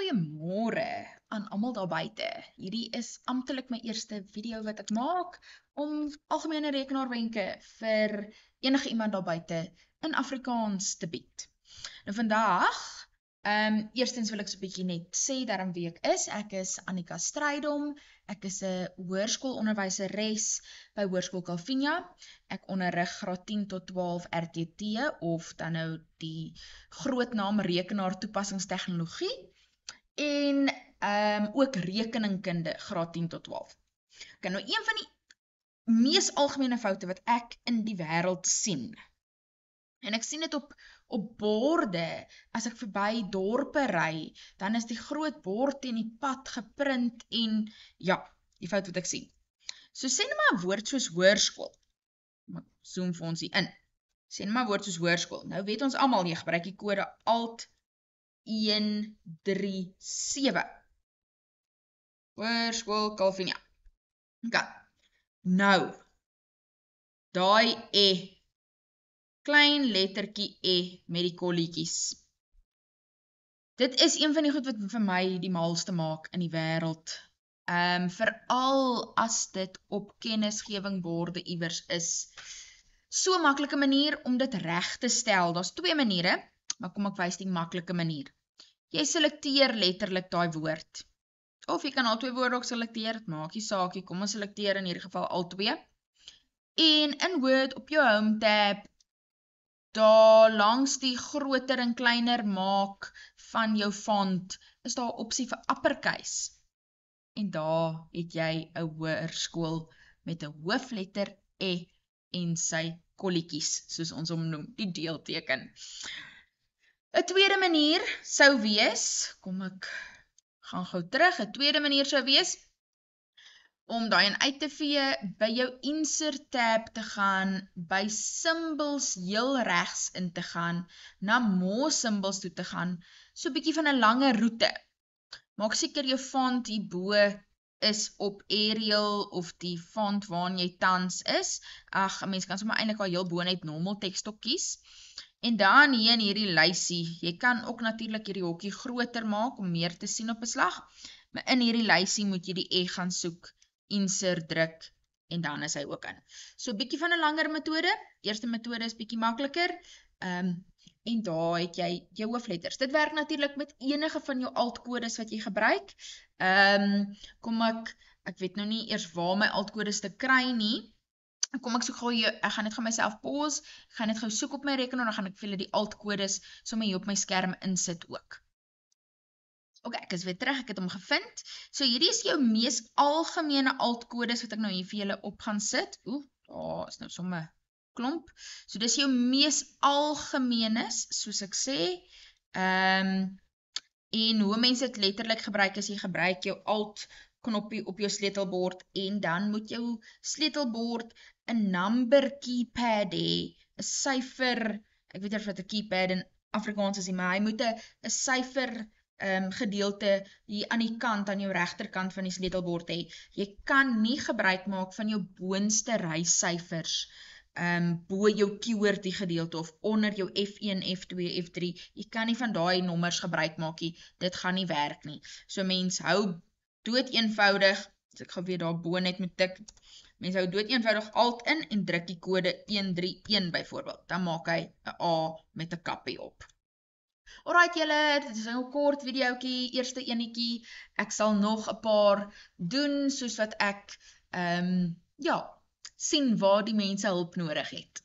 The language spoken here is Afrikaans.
Goeiemôre aan almal daar buite. Hierdie is amptelik my eerste video wat ek maak om algemene rekenaarwenke vir enige iemand daar buite in Afrikaans te bied. Nou vandag, eerstens wil ek so 'n bietjie net sê daarom wie ek is. Ek is Annika Strydom. Ek is 'n hoërskoolonderwyseres by Hoërskool Calvinia. Ek onderrig graad 10 tot 12 RTT of dan nou die groot naam rekenaar toepassingstegnologie. En ook rekeningkunde, graad 10 tot 12. Okay, nou een van die mees algemene foute wat ek in die wêreld sien, en ek sien dit op borde, as ek verby dorpe ry, dan is die groot bord teen die pad geprint en ja, die fout wat ek sien. So sê nou maar 'n woord soos hoërskool. Ek zoom vir ons hier in. Sê nou maar 'n woord soos hoërskool. Nou weet ons almal, jy gebruik die kode Alt 137. Hoërskool Calvinia. Okay. Nou, daai klein lettertjie met die kolletjies. Dit is een van die goed wat vir my die maalste maak in die wêreld. Veral as dit op kennisgewingborde iewers is. So 'n maklike manier om dit reg te stel. Daar's twee maniere, maar kom ek wys die maklike manier. Jy selekteer letterlik daai woord. Of jy kan al twee woorde ook selekteer, dit maak nie saakie, kom ons selekteer in hierdie geval al twee. En in Word op jou Home tab, daar langs die groter en kleiner maak van jou font, is daar 'n opsie vir uppercase. En daar het jy 'n hoërskool met 'n hoofletter en sy kolletjies, soos ons hom noem, die deelteken. 'n tweede manier sou wees, kom ek gaan gou terug, 'n tweede manier sou wees, om daai uit te vee, by jou Insert tab te gaan, by symbols heel regs in te gaan, na More Symbols toe te gaan, so 'n bietjie van 'n lange roete. Maak seker jou font hierbo is op Arial of die font waarin jy tans is. Ag, 'n mens kan sommer eintlik al heel bo net normal tekstok kies. En dan hier in hierdie lysie, jy kan ook natuurlik hierdie hokkie groter maak om meer te sien op 'n slag, maar in hierdie lysie moet jy die gaan soek, Insert druk en dan is hy ook in. So 'n bietjie van 'n langer metode. Eerste metode is bietjie makliker. En daar het jy jou hoofletters. Dit werk natuurlik met enige van jou altkodes wat jy gebruik. Kom ek weet nou nie eers waar my altkodes te kry nie. Kom ek soek gou, ek gaan net gaan myself pause, ek gaan net gou soek op my rekenaar, dan gaan ek vir julle die altkodes sommer hier op my skerm insit ook. Ok, ek is weer terug, ek het hom gevind. So hierdie is jou mees algemene altkodes wat ek nou hier vir julle op gaan sit. Daar is nou sommer klomp. So dis jou mees algemenes, soos ek sê. En hoe mense dit letterlik gebruik, as jy gebruik jou alt knoppie op jou sleutelbord en dan moet jou sleutelbord 'n number keypad hê, 'n syfer, ek weet nie of dit 'n keypad in Afrikaans is nie, maar hy moet 'n syfer gedeelte hier aan die kant, aan jou regterkant van die sleutelbord hê. Jy kan nie gebruik maak van jou boonste ry syfers bo jou QWERTY gedeelte of onder jou F1, F2, F3. Jy kan nie van daai nommers gebruik maak nie. Dit gaan nie werk nie. So mens hou dood eenvoudig, as ek gou weer daar bo net moet tik, mens hou dood eenvoudig alt in en druk die kode 131 byvoorbeeld. Dan maak hy 'n A met 'n kappie op. Alright julle, dit is 'n kort videoetjie, eerste enetjie. Ek sal nog 'n paar doen soos wat ek sien waar die mense hulp nodig het.